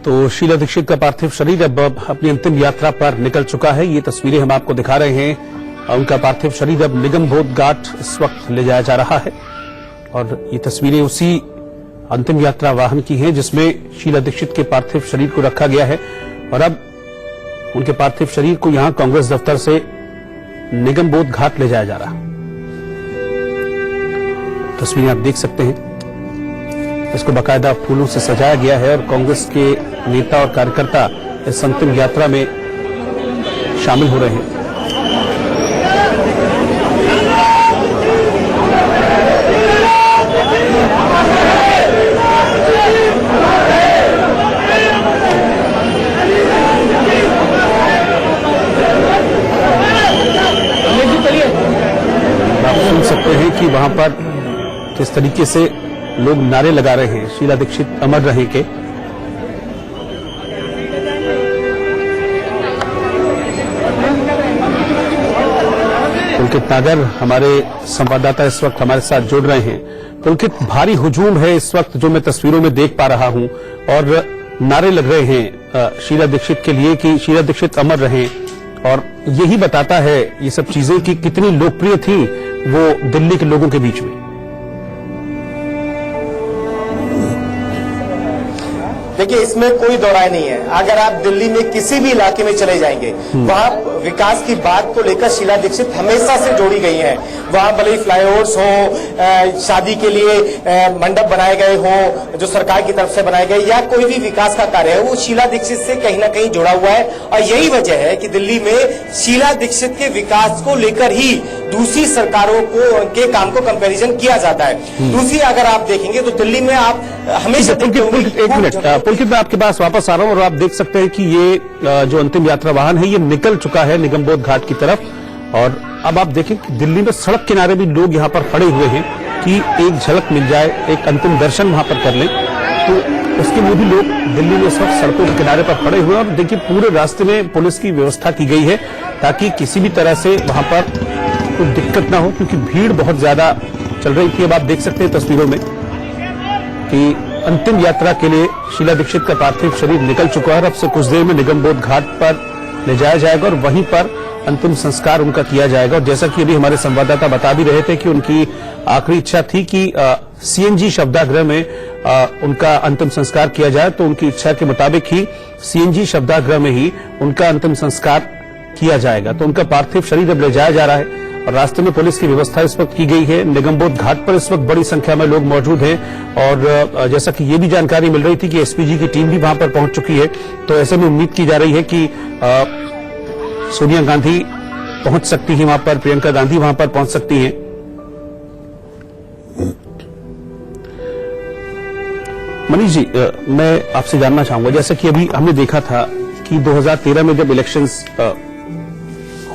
तो शीला दीक्षित का पार्थिव शरीर अब अपनी अंतिम यात्रा पर निकल चुका है। ये तस्वीरें हम आपको दिखा रहे हैं। उनका पार्थिव शरीर अब निगमबोध घाट इस वक्त ले जाया जा रहा है और ये तस्वीरें उसी अंतिम यात्रा वाहन की हैं जिसमें शीला दीक्षित के पार्थिव शरीर को रखा गया है और अब उनके पार्थिव शरीर को यहां कांग्रेस दफ्तर से निगमबोध घाट ले जाया जा रहा है। तस्वीरें आप देख सकते हैं, इसको बाकायदा फूलों से सजाया गया है और कांग्रेस के नेता और कार्यकर्ता इस अंतिम यात्रा में शामिल हो रहे हैं। आप सुन सकते हैं कि वहां पर किस तरीके से लोग नारे लगा रहे हैं, शीला दीक्षित अमर रहे के। पुलकित नागर हमारे संवाददाता इस वक्त हमारे साथ जुड़ रहे हैं। पुलकित, भारी हुजूम है इस वक्त जो मैं तस्वीरों में देख पा रहा हूं और नारे लग रहे हैं शीला दीक्षित के लिए कि शीला दीक्षित अमर रहें और यही बताता है ये सब चीजें कि कितनी लोकप्रिय थी वो दिल्ली के लोगों के बीच में। देखिए, इसमें कोई दौराय नहीं है। अगर आप दिल्ली में किसी भी इलाके में चले जाएंगे, वहां विकास की बात को लेकर शीला दीक्षित हमेशा से जोड़ी गई हैं। वहां भले ही फ्लाईओवर्स हो, शादी के लिए मंडप बनाए गए हो जो सरकार की तरफ से बनाए गए, या कोई भी विकास का कार्य है वो शीला दीक्षित से कहीं ना कहीं जुड़ा हुआ है। और यही वजह है कि दिल्ली में शीला दीक्षित के विकास को लेकर ही दूसरी सरकारों को के काम को कंपैरिजन किया जाता है। दूसरी अगर आप देखेंगे तो दिल्ली में आप हमेशा पुलकित, मैं आपके पास वापस आ रहा हूं और आप देख सकते हैं कि ये जो अंतिम यात्रा वाहन है ये निकल चुका है निगमबोध घाट की तरफ और अब आप देखें कि दिल्ली में सड़क किनारे भी लोग यहां पर खड़े हुए हैं कि एक झलक मिल जाए, एक अंतिम दर्शन वहां पर कर लें। तो उसके लिए भी लोग दिल्ली में इस वक्त सड़कों के किनारे पर खड़े हुए हैं और देखिए पूरे रास्ते में पुलिस की व्यवस्था की गई है ताकि किसी भी तरह से वहां पर कोई दिक्कत ना हो, क्योंकि भीड़ बहुत ज्यादा चल रही थी। अब आप देख सकते हैं तस्वीरों में कि अंतिम यात्रा के लिए शीला दीक्षित का पार्थिव शरीर निकल चुका है। अब से कुछ देर में निगमबोध घाट पर ले जाया जाएगा और वहीं पर अंतिम संस्कार उनका किया जाएगा। और जैसा कि अभी हमारे संवाददाता बता भी रहे थे कि उनकी आखिरी इच्छा थी कि सीएनजी शवदाह में उनका अंतिम संस्कार किया जाए, तो उनकी इच्छा के मुताबिक ही सीएनजी शवदाह में ही उनका अंतिम संस्कार किया जाएगा। तो उनका पार्थिव शरीर अब ले जाया जा रहा है और रास्ते में पुलिस की व्यवस्था इस वक्त की गई है। निगमबोध घाट पर इस वक्त बड़ी संख्या में लोग मौजूद हैं और जैसा कि ये भी जानकारी मिल रही थी कि एसपीजी की टीम भी वहां पर पहुंच चुकी है। तो ऐसे में उम्मीद की जा रही है कि सोनिया गांधी पहुंच सकती हैं वहां पर, प्रियंका गांधी वहां पर पहुंच सकती हैं। मनीष जी, मैं आपसे जानना चाहूंगा, जैसा कि अभी हमने देखा था कि 2013 में जब इलेक्शंस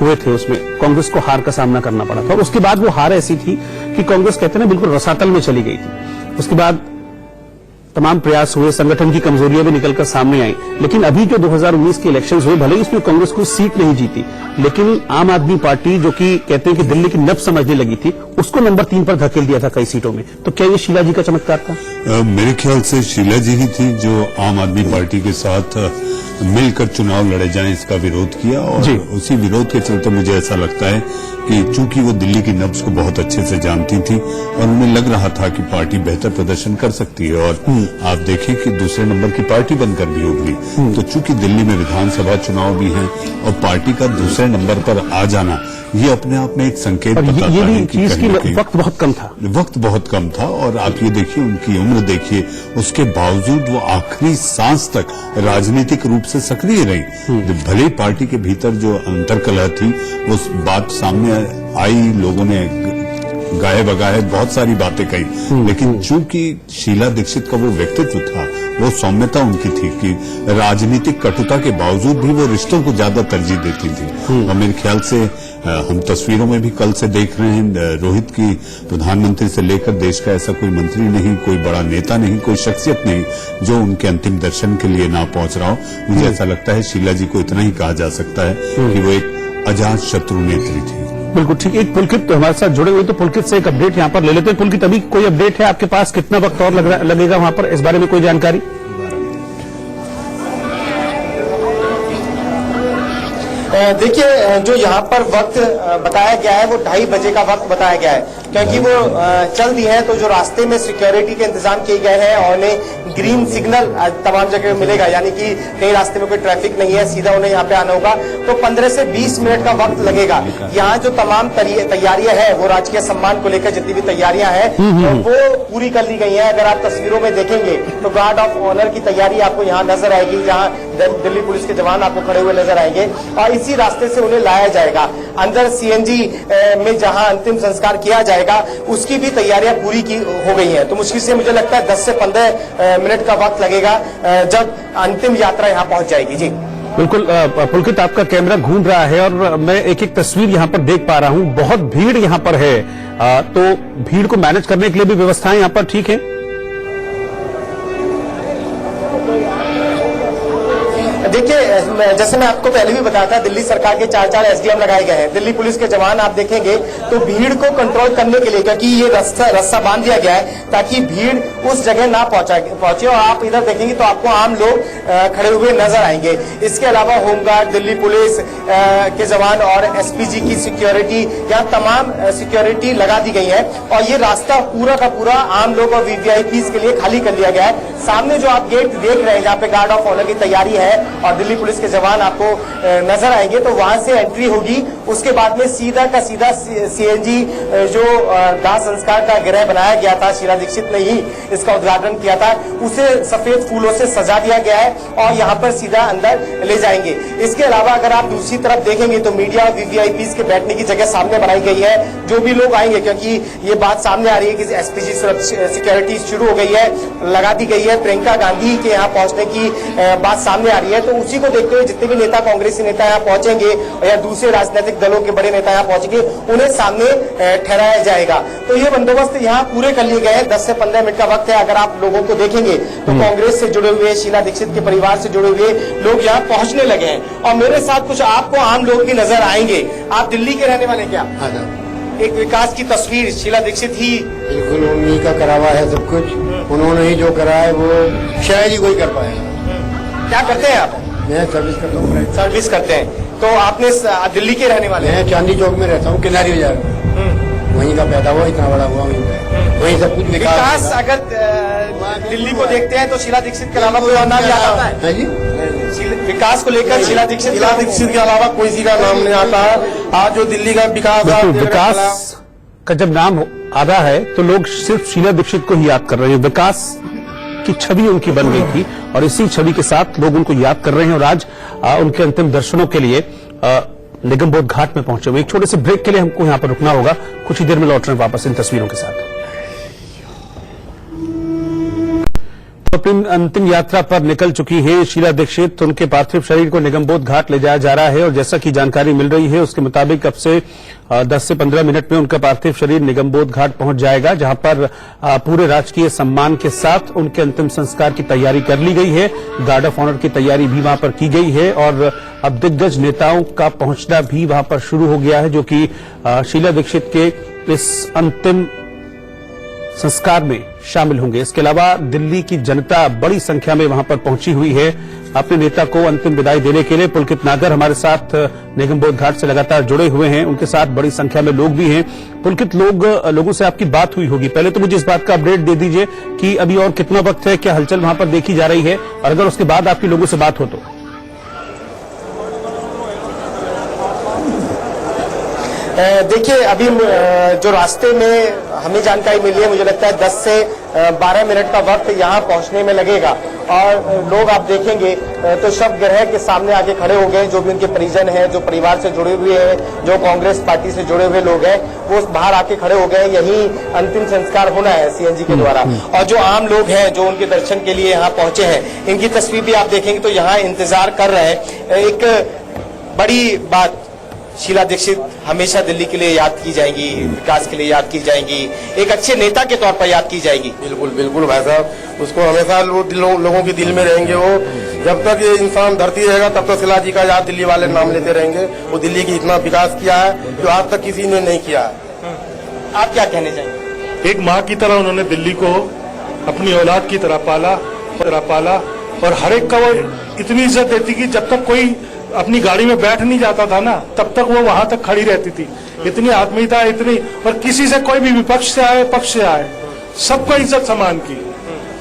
हुए थे उसमें कांग्रेस को हार का सामना करना पड़ा था और उसके बाद वो हार ऐसी थी कि कांग्रेस कहते हैं ना बिल्कुल रसातल में चली गई थी। उसके बाद तमाम प्रयास हुए, संगठन की कमजोरियां भी निकलकर सामने आई, लेकिन अभी जो 2019 के इलेक्शंस हुए, भले ही इसमें कांग्रेस को सीट नहीं जीती, लेकिन आम आदमी पार्टी जो कि कहते हैं कि दिल्ली की नब्ज समझने लगी थी, उसको नंबर 3 पर धकेल दिया था कई सीटों में। तो क्या ये शीला जी का चमत्कार था? मेरे ख्याल से शीला जी ही थी जो आम आदमी पार्टी के साथ मिलकर चुनाव लड़े जाएं इसका विरोध किया और उसी विरोध के चलते मुझे ऐसा लगता है कि चूंकि वो दिल्ली की नब्ज को बहुत अच्छे से जानती थी और उन्हें लग रहा था कि पार्टी बेहतर प्रदर्शन कर सकती है और आप देखें कि दूसरे नंबर की पार्टी बनकर भी उभरी। तो चूंकि दिल्ली में विधानसभा चुनाव भी हैं और पार्टी का दूसरे नंबर पर आ जाना ये अपने आप में एक संकेत बताता है कि वक्त बहुत कम था। वक्त बहुत कम था और आप ये देखिए उनकी उम्र देखिए, उसके बावजूद वो आखिरी सांस तक राजनीतिक रूप से सक्रिय रही। भले ही पार्टी के भीतर जो अंतर्कलह थी उस बात सामने आई, लोगों ने गाए बगाए बहुत सारी बातें कही, लेकिन चूंकि शीला दीक्षित का वो व्यक्तित्व था, वो सौम्यता उनकी थी कि राजनीतिक कटुता के बावजूद भी वो रिश्तों को ज्यादा तरजीह देती थी। और मेरे ख्याल से हम तस्वीरों में भी कल से देख रहे हैं, रोहित की प्रधानमंत्री से लेकर देश का ऐसा कोई मंत्री नहीं, कोई बड़ा नेता नहीं, कोई शख्सियत नहीं जो उनके अंतिम दर्शन के लिए ना पहुंच रहा हो। मुझे ऐसा लगता है शीला जी को इतना ही कहा जा सकता है कि वो एक अजात शत्रु नेत्री थी। बिल्कुल ठीक। एक पुलकित तो हमारे साथ जुड़े हुए, तो पुलकित से एक अपडेट यहाँ पर ले लेते हैं। पुलकित, अभी कोई अपडेट है आपके पास? कितना वक्त और लगेगा वहां पर, इस बारे में कोई जानकारी? देखिए, जो यहाँ पर वक्त बताया गया है वो 2:30 बजे का वक्त बताया गया है, क्योंकि वो चल दी है तो जो रास्ते में सिक्योरिटी के इंतजाम किए गए हैं और उन्हें ग्रीन सिग्नल तमाम जगह मिलेगा, यानी कि कहीं रास्ते में कोई ट्रैफिक नहीं है, सीधा उन्हें यहाँ पे आना होगा। तो 15 से 20 मिनट का वक्त लगेगा। यहाँ जो तमाम तैयारियां हैं वो राजकीय सम्मान को लेकर जितनी भी तैयारियां हैं वो पूरी कर ली गई हैं। अगर आप तस्वीरों में देखेंगे तो गार्ड ऑफ ऑनर की तैयारी आपको यहाँ नजर आएगी, जहाँ दिल्ली पुलिस के जवान आपको खड़े हुए नजर आएंगे और इसी रास्ते से उन्हें लाया जाएगा। अंदर सीएनजी में जहां अंतिम संस्कार किया जाएगा उसकी भी तैयारियां पूरी की हो गई हैं। तो मुश्किल से मुझे लगता है 10 से 15 मिनट का वक्त लगेगा जब अंतिम यात्रा यहां पहुंच जाएगी। जी बिल्कुल पुलकित, आपका कैमरा घूम रहा है और मैं एक एक तस्वीर यहाँ पर देख पा रहा हूँ। बहुत भीड़ यहाँ पर है, तो भीड़ को मैनेज करने के लिए भी व्यवस्थाएं यहाँ पर ठीक है? देखिए, जैसे मैं आपको पहले भी बताया था, दिल्ली सरकार के 4 एसडीएम लगाए गए हैं। दिल्ली पुलिस के जवान आप देखेंगे तो भीड़ को कंट्रोल करने के लिए, क्योंकि ये रस्सा बांध दिया गया है ताकि भीड़ उस जगह ना पहुंचे और आप इधर देखेंगे तो आपको आम लोग खड़े हुए नजर आएंगे। इसके अलावा होमगार्ड, दिल्ली पुलिस के जवान और एसपीजी की सिक्योरिटी, यहाँ तमाम सिक्योरिटी लगा दी गई है और ये रास्ता पूरा का पूरा आम लोग और वीवीआईपी के लिए खाली कर दिया गया है। सामने जो आप गेट देख रहे हैं जहाँ पे गार्ड ऑफ ऑनर की तैयारी है और दिल्ली पुलिस के जवान आपको नजर आएंगे, तो वहां से एंट्री होगी। उसके बाद में सीधा का सीधा सीएनजी जो दाह संस्कार का गृह बनाया गया था, शीला दीक्षित ने ही इसका उद्घाटन किया था, उसे सफेद फूलों से सजा दिया गया है और यहाँ पर सीधा अंदर ले जाएंगे। इसके अलावा अगर आप दूसरी तरफ देखेंगे तो मीडिया और वीवीआईपी के बैठने की जगह सामने बनाई गई है। जो भी लोग आएंगे, क्योंकि ये बात सामने आ रही है कि एसपीजी सिक्योरिटी शुरू हो गई है, लगा दी गई है, प्रियंका गांधी के यहाँ पहुंचने की बात सामने आ रही है, तो उसी को देखते हुए जितने भी नेता, कांग्रेसी नेता यहाँ पहुंचेंगे या दूसरे राजनीतिक दलों के बड़े नेता यहाँ पहुंचेंगे, उन्हें सामने ठहराया जाएगा। तो ये बंदोबस्त यहाँ पूरे कर लिए गए हैं। 10 से 15 मिनट का वक्त है। अगर आप लोगों को देखेंगे तो कांग्रेस से जुड़े हुए, शीला दीक्षित के परिवार से जुड़े हुए लोग यहाँ पहुंचने लगे हैं और मेरे साथ कुछ आपको आम लोग भी नजर आएंगे। आप दिल्ली के रहने वाले क्या? एक विकास की तस्वीर शीला दीक्षित ही बिल्कुल उन्हीं का करा हुआ है सब कुछ। उन्होंने ही जो करा है वो शायद ही कोई कर पाएगा। क्या करते हैं आप? मैं सर्विस करता हूँ। सर्विस करते हैं। तो आपने दिल्ली के रहने वाले हैं? मैं चांदी चौक में रहता हूँ, किनारी बाजार में। वहीं का पैदा हुआ, इतना बड़ा हुआ वहीं पे। वहीं सब कुछ विकास अगर दिल्ली को देखते हैं तो शीला दीक्षित के अलावा कोई और नाम याद आता है? जी, विकास को लेकर शीला दीक्षित के अलावा कोई सी का नाम नहीं आता है। आज जो दिल्ली का विकास का जब नाम आ रहा है तो लोग सिर्फ शीला दीक्षित को ही याद कर रहे हैं। विकास की छवि उनकी बन गई थी और इसी छवि के साथ लोग उनको याद कर रहे हैं और आज उनके अंतिम दर्शनों के लिए निगमबोध घाट में पहुंचे हुए। एक छोटे से ब्रेक के लिए हमको यहां पर रुकना होगा। कुछ ही देर में लौट रहे हैं वापस इन तस्वीरों के साथ। अपनी अंतिम यात्रा पर निकल चुकी है शीला दीक्षित। उनके पार्थिव शरीर को निगमबोध घाट ले जाया जा रहा है और जैसा कि जानकारी मिल रही है उसके मुताबिक अब से 10 से 15 मिनट में उनका पार्थिव शरीर निगमबोध घाट पहुंच जाएगा, जहां पर पूरे राजकीय सम्मान के साथ उनके अंतिम संस्कार की तैयारी कर ली गई है। गार्ड ऑफ ऑनर की तैयारी भी वहां पर की गई है और अब दिग्गज नेताओं का पहुंचना भी वहां पर शुरू हो गया है, जो कि शीला दीक्षित के इस अंतिम संस्कार में शामिल होंगे। इसके अलावा दिल्ली की जनता बड़ी संख्या में वहां पर पहुंची हुई है अपने नेता को अंतिम विदाई देने के लिए। पुलकित नागर हमारे साथ निगमबोध घाट से लगातार जुड़े हुए हैं, उनके साथ बड़ी संख्या में लोग भी हैं। पुलकित, लोगों से आपकी बात हुई होगी, पहले तो मुझे इस बात का अपडेट दे दीजिए कि अभी और कितना वक्त है, क्या हलचल वहां पर देखी जा रही है और अगर उसके बाद आपकी लोगों से बात हो तो? देखिए, अभी जो रास्ते में हमें जानकारी मिली है, मुझे लगता है 10 से 12 मिनट का वक्त यहाँ पहुँचने में लगेगा और लोग आप देखेंगे तो शव गृह के सामने आके खड़े हो गए। जो भी उनके परिजन हैं, जो परिवार से जुड़े हुए हैं, जो कांग्रेस पार्टी से जुड़े हुए लोग हैं, वो बाहर आके खड़े हो गए। यही अंतिम संस्कार होना है सीएनजी के द्वारा। और जो आम लोग हैं जो उनके दर्शन के लिए यहाँ पहुंचे हैं, इनकी तस्वीर भी आप देखेंगे तो यहाँ इंतजार कर रहे हैं। एक बड़ी बात, शीला दीक्षित हमेशा दिल्ली के लिए याद की जाएंगी, विकास के लिए याद की जाएंगी, एक अच्छे नेता के तौर पर याद की जाएगी। बिल्कुल बिल्कुल भाई साहब, उसको हमेशा लोगों के दिल में रहेंगे। वो जब तक ये इंसान धरती रहेगा तब तक शीला जी का याद दिल्ली वाले नाम लेते रहेंगे। वो दिल्ली की इतना विकास किया है जो आज तक किसी ने नहीं किया है। आप क्या कहने चाहेंगे? एक माँ की तरह उन्होंने दिल्ली को अपनी औलाद की तरह पाला और हर एक का वो इतनी इज्जत देती कि जब तक कोई अपनी गाड़ी में बैठ नहीं जाता था ना, तब तक वो वहां तक खड़ी रहती थी। इतनी आत्मीयता, इतनी, और किसी से कोई भी विपक्ष से आए पक्ष से आए सबको इज्जत सम्मान की।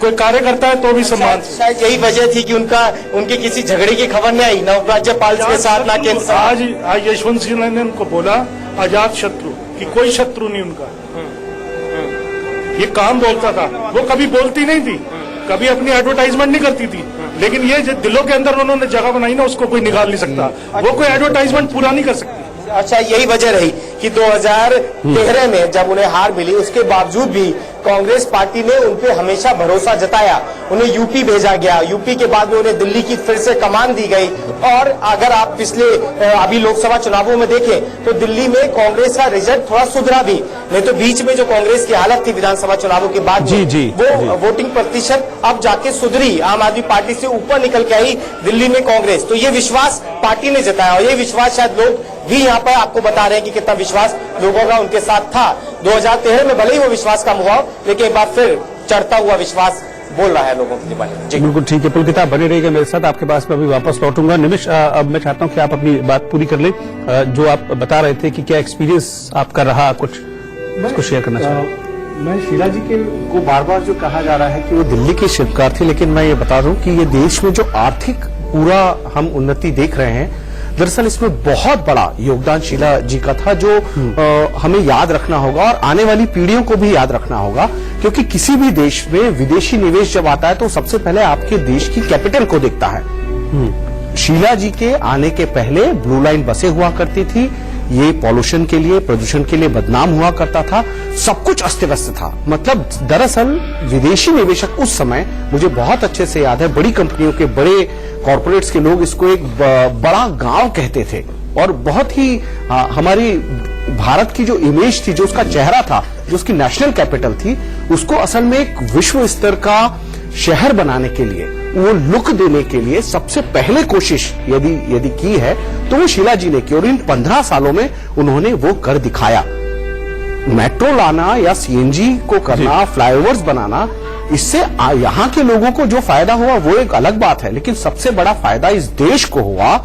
कोई कार्य करता है तो भी सम्मान। शायद यही वजह थी कि उनके किसी झगड़े की खबर नहीं आई, ना राज्यपाल के साथ, ना केंद्र। आज यशवंत सिन्हा ने उनको बोला अजात शत्रु, कि कोई शत्रु नहीं उनका। ये काम बोलता था, वो कभी बोलती नहीं थी, कभी अपनी एडवर्टाइजमेंट नहीं करती थी, लेकिन ये जो दिलों के अंदर उन्होंने जगह बनाई ना, उसको कोई निकाल नहीं सकता। वो कोई एडवर्टाइजमेंट पूरा नहीं कर सकती। अच्छा, यही वजह रही कि 2013 में जब उन्हें हार मिली, उसके बावजूद भी कांग्रेस पार्टी ने उन पे हमेशा भरोसा जताया। उन्हें यूपी भेजा गया, यूपी के बाद में उन्हें दिल्ली की फिर से कमान दी गई। और अगर आप पिछले अभी लोकसभा चुनावों में देखें तो दिल्ली में कांग्रेस का रिजल्ट थोड़ा सुधरा भी, नहीं तो बीच में जो कांग्रेस की हालत थी विधानसभा चुनावों के बाद वो वोटिंग प्रतिशत अब जाके सुधरी, आम आदमी पार्टी से ऊपर निकल के आई दिल्ली में कांग्रेस। तो ये विश्वास पार्टी ने जताया, और ये विश्वास शायद लोग भी यहाँ पर आपको बता रहे हैं कि कितना विश्वास लोगों का उनके साथ था। 2013 में भले ही वो विश्वास कम हुआ, लेकिन एक बार फिर चढ़ता हुआ विश्वास बोल रहा है लोगों के दिमाग में। जी बिल्कुल ठीक है पुलकित, आप बने रहिएगा मेरे साथ, आपके पास मैं अभी वापस लौटूंगा। निमिष, अब मैं चाहता हूं कि आप अपनी बात पूरी कर लें। जो आप बता रहे थे कि क्या एक्सपीरियंस आपका रहा, कुछ उसको शेयर करना चाहिए। मैं शीला जी के को बार बार जो कहा जा रहा है कि वो दिल्ली के शिल्पकार थे, लेकिन मैं ये बता दूं कि ये देश में जो आर्थिक पूरा हम उन्नति देख रहे हैं, दरअसल इसमें बहुत बड़ा योगदान शीला जी का था, जो हमें याद रखना होगा और आने वाली पीढ़ियों को भी याद रखना होगा। क्योंकि किसी भी देश में विदेशी निवेश जब आता है तो सबसे पहले आपके देश की कैपिटल को देखता है। शीला जी के आने के पहले ब्लू लाइन बसें हुआ करती थी, ये पॉल्यूशन के लिए, प्रदूषण के लिए बदनाम हुआ करता था, सब कुछ अस्त व्यस्त था। मतलब दरअसल विदेशी निवेशक उस समय, मुझे बहुत अच्छे से याद है, बड़ी कंपनियों के, बड़े कॉर्पोरेट्स के लोग इसको एक बड़ा गांव कहते थे। और बहुत ही हमारी भारत की जो इमेज थी, जो उसका चेहरा था, जो उसकी नेशनल कैपिटल थी, उसको असल में एक विश्व स्तर का शहर बनाने के लिए, वो लुक देने के लिए सबसे पहले कोशिश यदि की है तो वो शीला जी ने की, और इन 15 सालों में उन्होंने वो कर दिखाया। मेट्रो लाना या सीएनजी को करना, फ्लाईओवर्स बनाना, इससे यहाँ के लोगों को जो फायदा हुआ वो एक अलग बात है, लेकिन सबसे बड़ा फायदा इस देश को हुआ,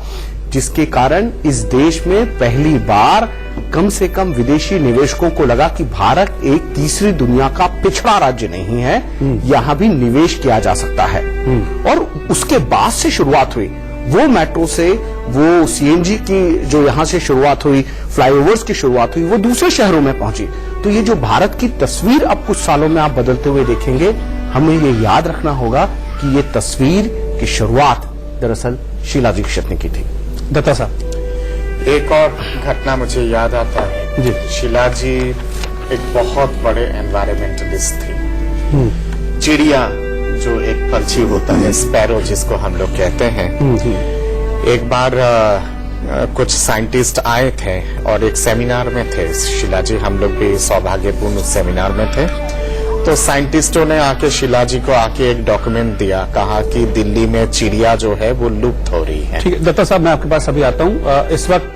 जिसके कारण इस देश में पहली बार कम से कम विदेशी निवेशकों को लगा कि भारत एक तीसरी दुनिया का पिछड़ा राज्य नहीं है, यहां भी निवेश किया जा सकता है। और उसके बाद से शुरुआत हुई, वो मेट्रो से, वो सीएनजी की जो यहां से शुरुआत हुई, फ्लाईओवर्स की शुरुआत हुई, वो दूसरे शहरों में पहुंची। तो ये जो भारत की तस्वीर अब कुछ सालों में आप बदलते हुए देखेंगे, हमें ये याद रखना होगा कि ये तस्वीर की शुरुआत दरअसल शीला दीक्षित ने की थी। दत्ता साहब, एक और घटना मुझे याद आता है जी। शीला जी एक बहुत बड़े एनवायरमेंटलिस्ट थी। चिड़िया जो एक पक्षी होता है, स्पैरो जिसको हम लोग कहते हैं, एक बार कुछ साइंटिस्ट आए थे और एक सेमिनार में थे शीला जी, हम लोग भी सौभाग्यपूर्ण उस सेमिनार में थे। तो साइंटिस्टों ने आके शीला जी को आके एक डॉक्यूमेंट दिया, कहा कि दिल्ली में चिड़िया जो है वो लुप्त हो रही है। ठीक है दत्ता साहब, मैं आपके पास अभी आता हूं। इस वक्त